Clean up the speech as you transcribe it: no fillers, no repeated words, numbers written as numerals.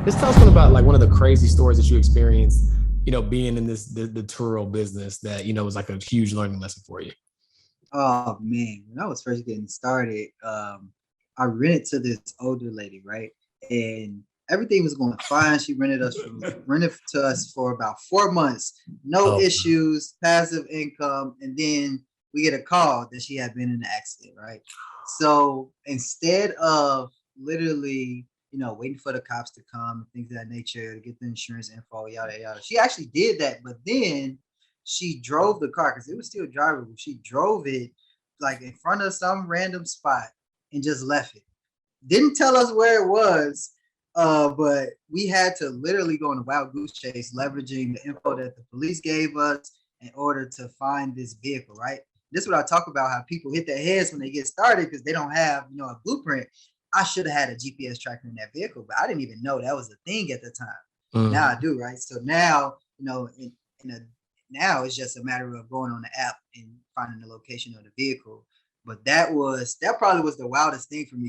Just tell us one about like one of the crazy stories that you experienced, being in the Turo business that, was like a huge learning lesson for you. Oh man, when I was first getting started, I rented to this older lady, right? And everything was going fine. She rented to us for about 4 months, no Oh, issues, passive income, and then we get a call that she had been in an accident, right? So instead of literally, waiting for the cops to come and things of that nature to get the insurance info, yada yada, she actually did that, but then she drove the car because it was still drivable. She drove it like in front of some random spot and just left it. Didn't tell us where it was, but we had to literally go on a wild goose chase, leveraging the info that the police gave us in order to find this vehicle. Right. This is what I talk about: how people hit their heads when they get started because they don't have, a blueprint. I should have had a GPS tracker in that vehicle, but I didn't even know that was a thing at the time. Now I mhm. do, right? So now, in a now it's just a matter of going on the app and finding the location of the vehicle. But that probably was the wildest thing for me